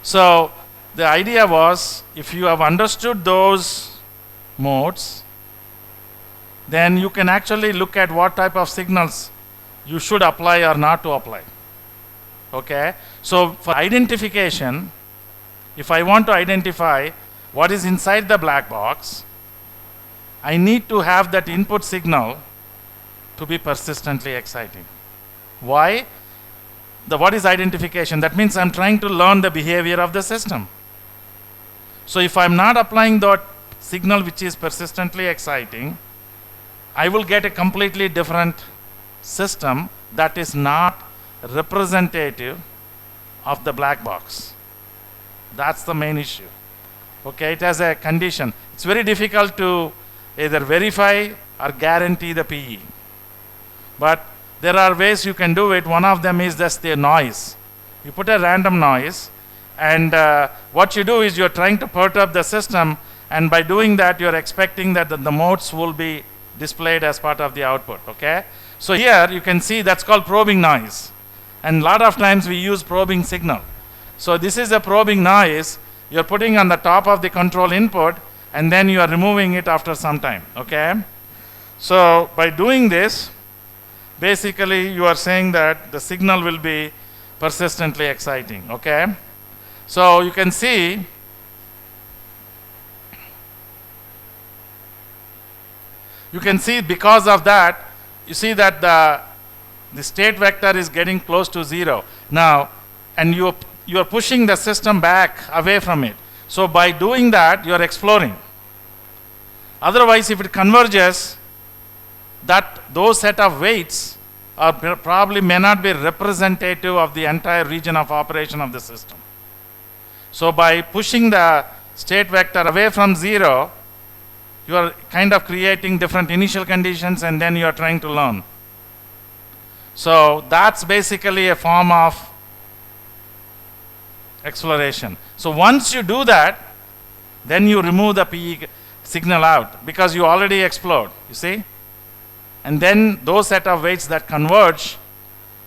So the idea was, if you have understood those modes, then you can actually look at what type of signals you should apply or not to apply. Okay, so for identification, if I want to identify what is inside the black box, I need to have that input signal to be persistently exciting. Why? What is identification? That means I'm trying to learn the behavior of the system. So if I'm not applying that signal which is persistently exciting, I will get a completely different system that is not representative of the black box. That's the main issue. Okay, it has a condition. It's very difficult to either verify or guarantee the PE. But there are ways you can do it. One of them is just the noise. You put a random noise, and what you do is you're trying to perturb the system, and by doing that you're expecting that the modes will be displayed as part of the output. Okay, so here you can see that's called probing noise, and a lot of times we use probing signal. So this is a probing noise you're putting on the top of the control input, and then you are removing it after some time. Okay, so by doing this, basically you are saying that the signal will be persistently exciting. Okay, so you can see because of that, you see that the state vector is getting close to 0 now, and you are pushing the system back away from it. So by doing that, you are exploring. Otherwise, if it converges, those set of weights are probably may not be representative of the entire region of operation of the system. So by pushing the state vector away from 0, you are kind of creating different initial conditions, and then you are trying to learn. So that's basically a form of exploration. So once you do that, then you remove the PE signal out, because you already explored, you see? And then those set of weights that converge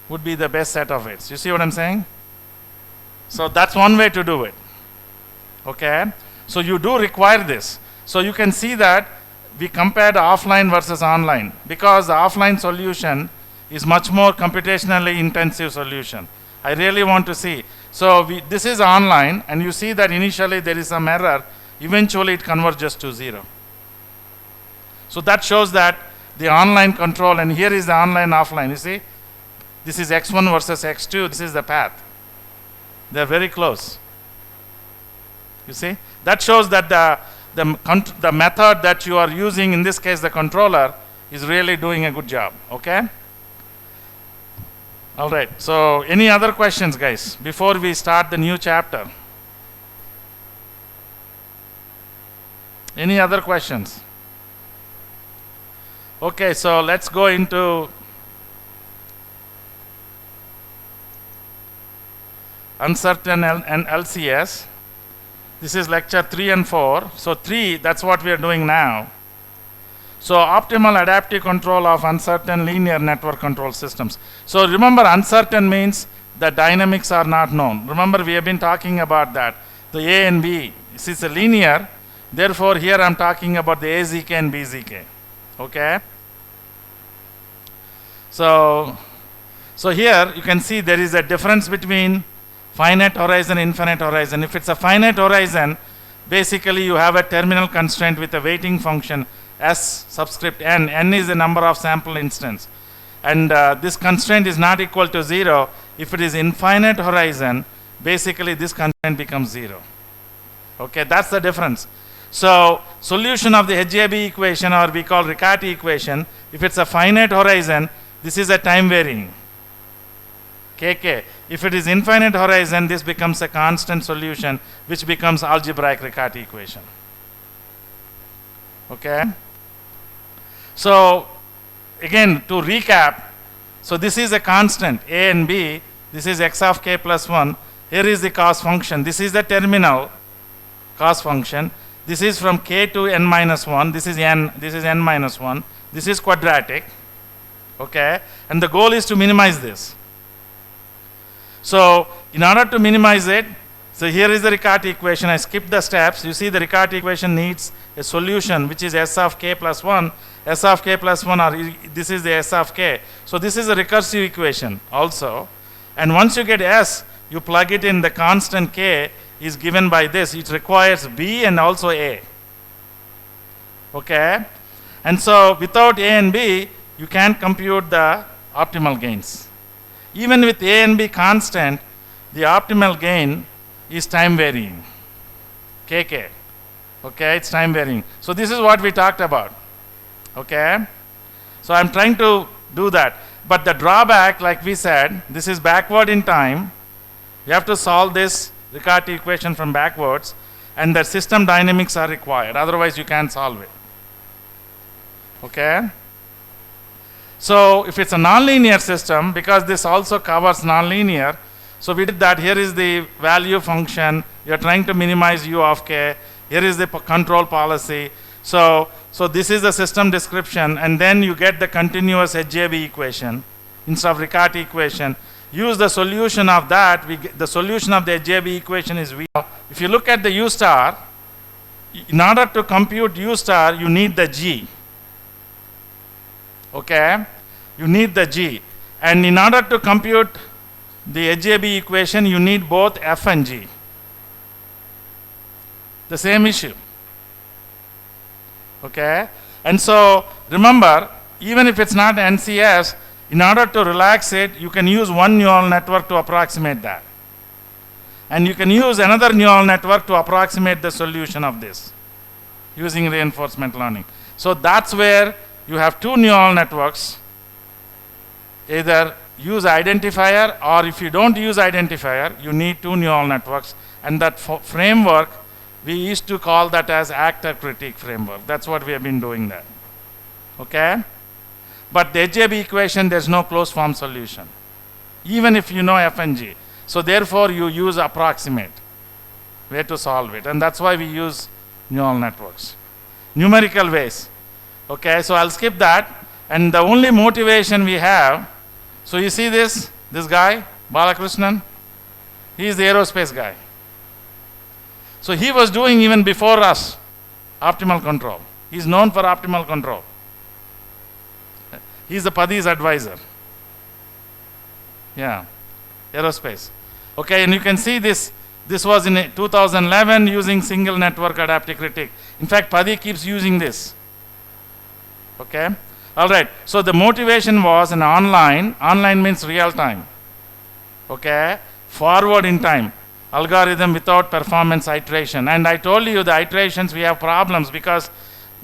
would be the best set of weights. You see what I'm saying? So that's one way to do it. Okay? So you do require this. So you can see that we compared offline versus online, because the offline solution is much more computationally intensive solution. I really want to see. So this is online, and you see that initially there is some error. Eventually it converges to 0. So that shows that the online control, and here is the online offline. You see, this is x1 versus x2. This is the path. They are very close. You see, that shows that the method that you are using, in this case the controller, is really doing a good job. Okay. All right. So any other questions, guys, before we start the new chapter? Any other questions? Okay, so let's go into uncertain and LCS. This is lecture 3 and 4. So 3, that's what we are doing now. So optimal adaptive control of uncertain linear network control systems. So remember, uncertain means the dynamics are not known. Remember, we have been talking about that. The A and B, this is a linear. Therefore, here I'm talking about the AZK and BZK. Okay? So here you can see there is a difference between finite horizon, infinite horizon. If it's a finite horizon, basically you have a terminal constraint with a weighting function S subscript n. N is the number of sample instance. And this constraint is not equal to 0. If it is infinite horizon, basically this constraint becomes 0. Okay, that's the difference. So solution of the HJB equation, or we call Riccati equation, if it's a finite horizon, this is a time varying. kk. If it is infinite horizon, this becomes a constant solution, which becomes algebraic Riccati equation. Okay? So, again, to recap, so this is a constant, a and b, this is x of k plus 1, here is the cos function, this is the terminal cos function, this is from k to n minus 1, this is n minus 1, this is quadratic, okay, and the goal is to minimize this. So, in order to minimize it, so here is the Riccati equation. I skipped the steps. You see the Riccati equation needs a solution which is s of k plus 1. S of k plus 1, or this is the s of k. So this is a recursive equation also. And once you get s, you plug it in, the constant k is given by this. It requires b and also a. Okay? And so without a and b, you can't compute the optimal gains. Even with a and b constant, the optimal gain is time varying, kk. Okay, it's time varying. So this is what we talked about. Okay, so I'm trying to do that. But the drawback, like we said, this is backward in time. You have to solve this Riccati equation from backwards, and the system dynamics are required. Otherwise, you can't solve it. Okay. So if it's a nonlinear system, because this also covers nonlinear, so we did that. Here is the value function. You're trying to minimize u of k. Here is the control policy. So this is the system description, and then you get the continuous HJB equation instead of Riccati equation. Use the solution of that. The solution of the HJB equation is V. If you look at the U star, in order to compute U star, you need the G. Okay? You need the G. And in order to compute the HJB equation, you need both F and G. The same issue. Okay? And so, remember, even if it's not NCS, in order to relax it, you can use one neural network to approximate that. And you can use another neural network to approximate the solution of this using reinforcement learning. So that's where you have two neural networks. Either use identifier, or if you don't use identifier, you need two neural networks. And that framework, we used to call that as actor critique framework. That's what we have been doing that. Okay? But the HJB equation, there's no closed form solution, even if you know F and G. So therefore, you use approximate way to solve it. And that's why we use neural networks. Numerical ways. Okay, so I'll skip that. And the only motivation we have, so you see this guy, Balakrishnan, he is the aerospace guy. So he was doing even before us optimal control. He's known for optimal control. He's the Paddy's advisor. Yeah, aerospace. Okay, and you can see this was in 2011 using single network adaptive critique. In fact, Paddy keeps using this. Okay, all right. So the motivation was an online means real time. Okay, forward in time. Algorithm without performance iteration. And I told you the iterations, we have problems because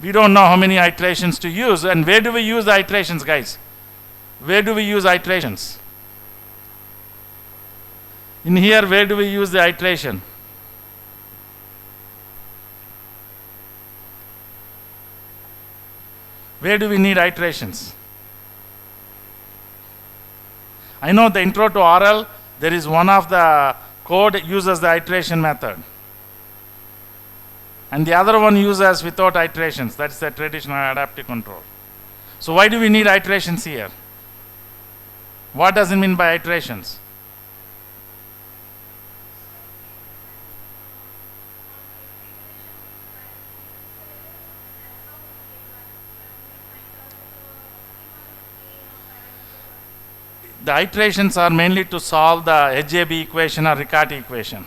we don't know how many iterations to use. And where do we use the iterations, guys? Where do we use iterations? In here, where do we use the iteration? Where do we need iterations? I know the intro to RL, there is one of the code uses the iteration method. And the other one uses without iterations. That's the traditional adaptive control. So why do we need iterations here? What does it mean by iterations? The iterations are mainly to solve the HJB equation or Riccati equation.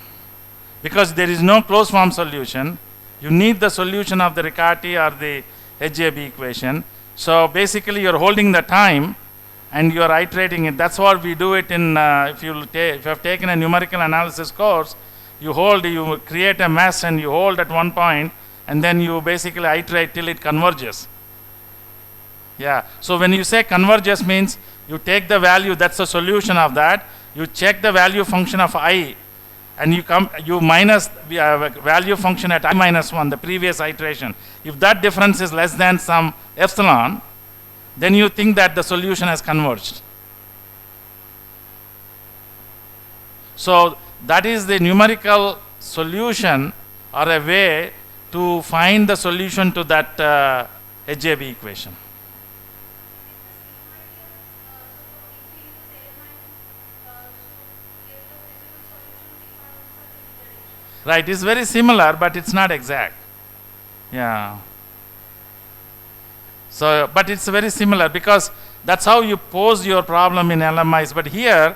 Because there is no closed form solution, you need the solution of the Riccati or the HJB equation. So basically you're holding the time and you're iterating it. That's what we do it in, if you have taken a numerical analysis course, you create a mesh and you hold at one point and then you basically iterate till it converges. Yeah, so when you say converges means you take the value, that's the solution of that, you check the value function of I, and you minus the value function at I minus 1, the previous iteration. If that difference is less than some epsilon, then you think that the solution has converged. So that is the numerical solution, or a way to find the solution to that HJB equation. Right, it's very similar, but it's not exact. Yeah. So, but it's very similar, because that's how you pose your problem in LMIs. But here,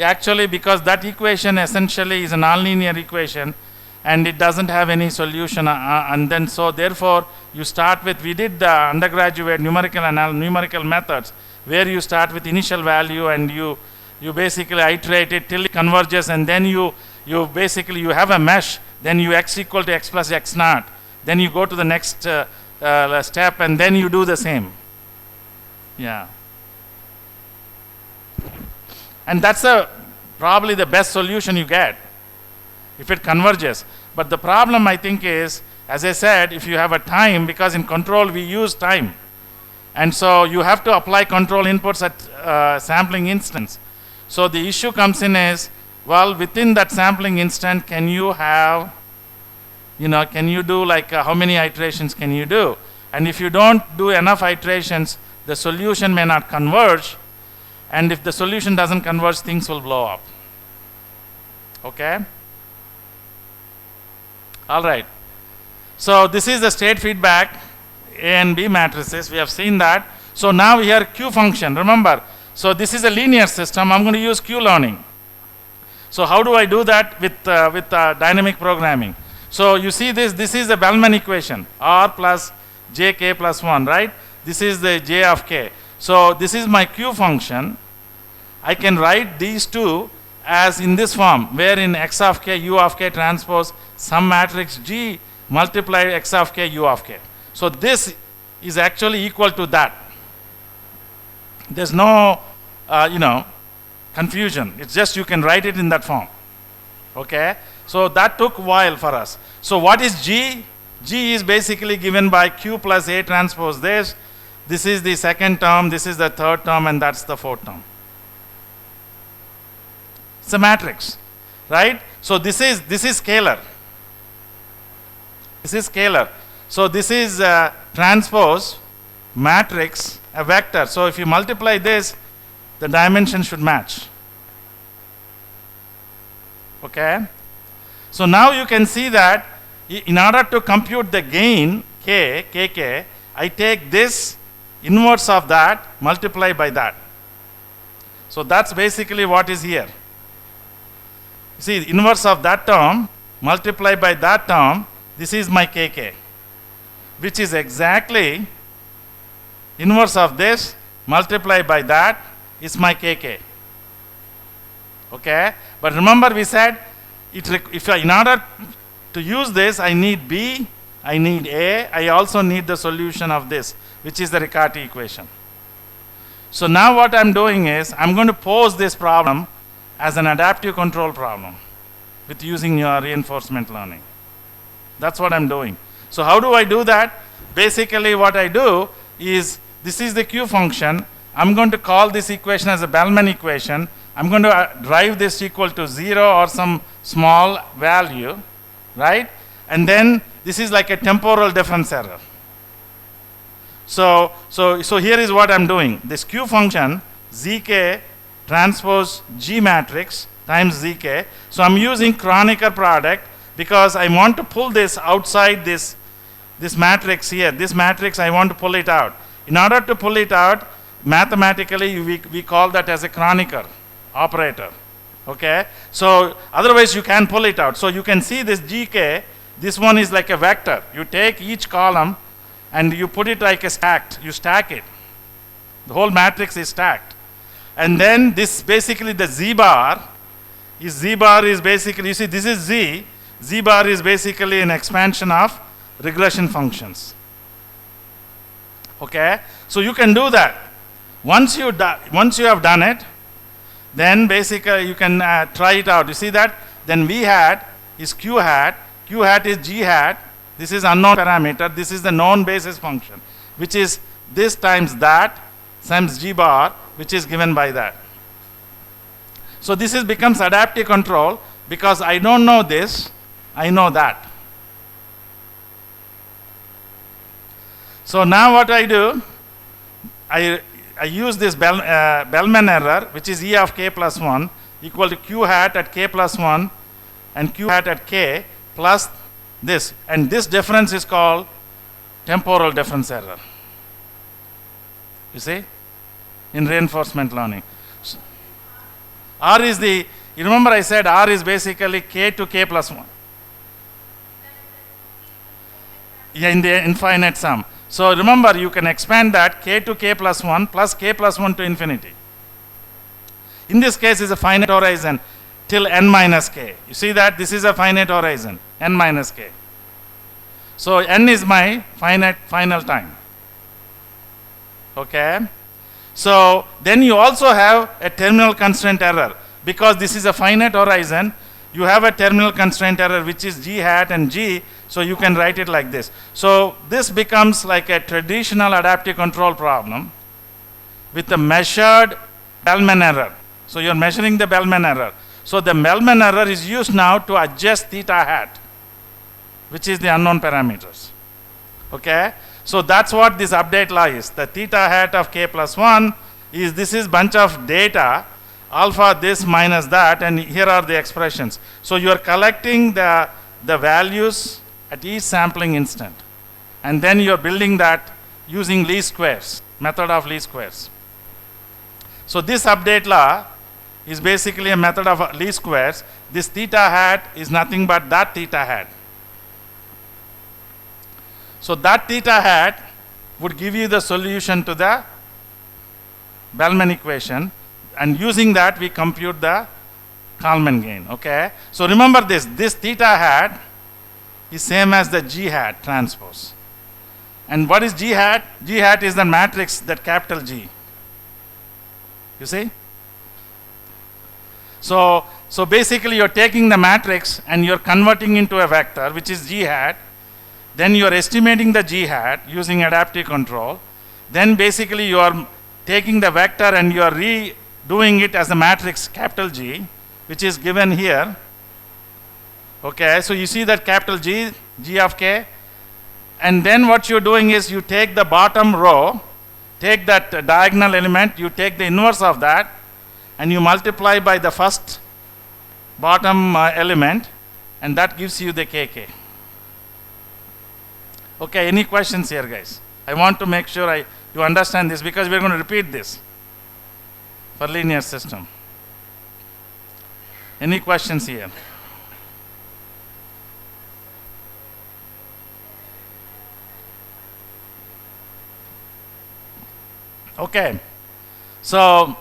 actually, because that equation essentially is a nonlinear equation, and it doesn't have any solution, and then so therefore you start with, we did the undergraduate numerical methods, where you start with initial value and you basically iterate it till it converges, and then you basically you have a mesh, then you x equal to x plus x naught, then you go to the next step, and then you do the same. Yeah. And that's probably the best solution you get, if it converges. But the problem, I think, is, as I said, if you have a time, because in control we use time, and so you have to apply control inputs at sampling instance. So the issue comes in is, well, within that sampling instant, can you have, can you do like how many iterations can you do? And if you don't do enough iterations, the solution may not converge, and if the solution doesn't converge, things will blow up. Okay? All right. So this is the state feedback, A and B matrices. We have seen that. So now here Q function, remember. So this is a linear system. I'm going to use Q learning. So how do I do that with dynamic programming? So you see this is the Bellman equation, R plus jk plus 1, right? This is the j of k. So this is my Q function. I can write these two as in this form, where in x of k, u of k transpose some matrix G multiply x of k, u of k. So this is actually equal to that. There's no, confusion. It's just you can write it in that form. Okay? So that took a while for us. So what is G? G is basically given by Q plus A transpose this. This is the second term, this is the third term, and that's the fourth term. It's a matrix, right? So this is scalar. This is scalar. So this is transpose matrix, a vector. So if you multiply this, the dimension should match. Okay? So now you can see that in order to compute the gain kk, I take this inverse of that, multiply by that. So that's basically what is here. See, inverse of that term, multiply by that term, this is my kk, which is exactly inverse of this, multiply by that, is my kk. Okay? But remember we said, in order to use this, I need B, I need A, I also need the solution of this, which is the Riccati equation. So now what I'm doing is, I'm going to pose this problem as an adaptive control problem with using your reinforcement learning. That's what I'm doing. So how do I do that? Basically what I do is, this is the Q function. I'm going to call this equation as a Bellman equation. I'm going to drive this equal to 0 or some small value, right? And then this is like a temporal difference error. So here is what I'm doing. This Q function, zk transpose G matrix times zk. So I'm using Kronecker product because I want to pull this outside this matrix here. This matrix, I want to pull it out. In order to pull it out, mathematically we call that as a Kronecker operator. Okay? So otherwise you can pull it out. So you can see this gk, this one is like a vector. You take each column and you put it like a stacked. You stack it. The whole matrix is stacked. And then this basically the z bar is basically, you see this is z. Z bar is basically an expansion of regression functions. Okay? So you can do that. Once you have done it, then basically you can try it out. You see that? Then V hat is Q hat is G hat. This is unknown parameter. This is the known basis function, which is this times that times G bar, which is given by that. So this is becomes adaptive control because I don't know this, I know that. So now what I do, I use this Bellman error, which is E of k plus 1 equal to Q hat at k plus 1 and Q hat at k plus this. And this difference is called temporal difference error. You see? In reinforcement learning. So, R is the, you remember I said R is basically k to k plus 1. Yeah, in the infinite sum. So remember, you can expand that k to k plus 1 plus k plus 1 to infinity. In this case, is a finite horizon till n minus k. You see that this is a finite horizon, n minus k. So n is my finite final time. Okay. So then you also have a terminal constraint error because this is a finite horizon. You have a terminal constraint error which is G hat and G. So you can write it like this. So this becomes like a traditional adaptive control problem with a measured Bellman error. So you're measuring the Bellman error. So the Bellman error is used now to adjust theta hat, which is the unknown parameters. Okay? So that's what this update law is. The theta hat of k plus 1 is, this is bunch of data, alpha this minus that, and here are the expressions. So you are collecting the values at each sampling instant. And then you're building that using least squares, method of least squares. So this update law is basically a method of least squares. This theta hat is nothing but that theta hat. So that theta hat would give you the solution to the Bellman equation, and using that we compute the Kalman gain. Okay? So remember this theta hat is same as the G hat transpose. And what is G hat? G hat is the matrix, that capital G. You see? So basically you're taking the matrix and you're converting into a vector, which is G hat. Then you're estimating the G hat using adaptive control. Then basically you are taking the vector and you are redoing it as a matrix capital G, which is given here. Okay, so you see that capital G, G of k, and then what you're doing is you take the bottom row, take that diagonal element, you take the inverse of that, and you multiply by the first bottom element, and that gives you the kk. Okay, any questions here, guys? I want to make sure you understand this because we're going to repeat this for linear system. Any questions here? Okay, so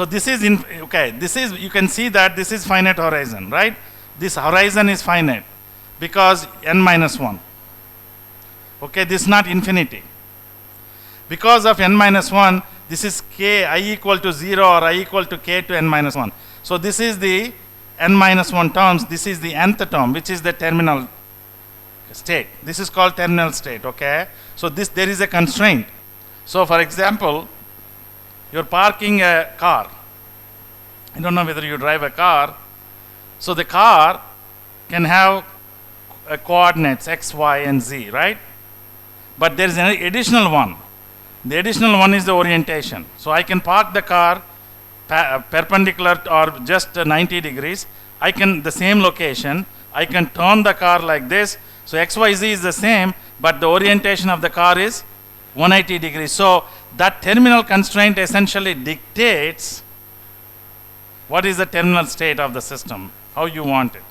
this is this is, you can see that this is finite horizon, right? This horizon is finite because n minus 1. Okay, this is not infinity. Because of n minus 1, this is k, I equal to 0 or I equal to k to n minus 1. So this is the n minus 1 terms, this is the nth term, which is the terminal state. This is called terminal state. Okay, so there is a constraint. So for example, you're parking a car. I don't know whether you drive a car. So the car can have coordinates x, y, and z, right? But there is an additional one. The additional one is the orientation. So I can park the car perpendicular or just 90 degrees. I can, the same location, I can turn the car like this. So x, y, z is the same, but the orientation of the car is 180 degrees. So that terminal constraint essentially dictates what is the terminal state of the system, how you want it.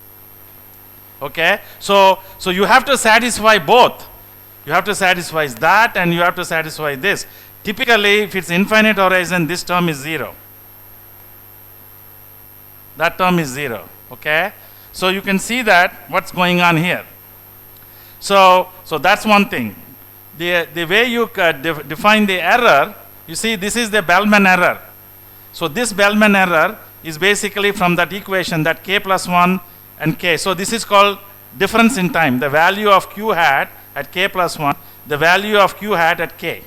Okay, so you have to satisfy both. You have to satisfy that and you have to satisfy this. Typically, if it's infinite horizon, this term is 0. That term is 0. Okay, so you can see that what's going on here. So that's one thing. The way you define the error You see, this is the Bellman error. So this Bellman error is basically from that equation, that k plus 1 and k. So this is called difference in time, the value of q hat at k plus 1, the value of q hat at k.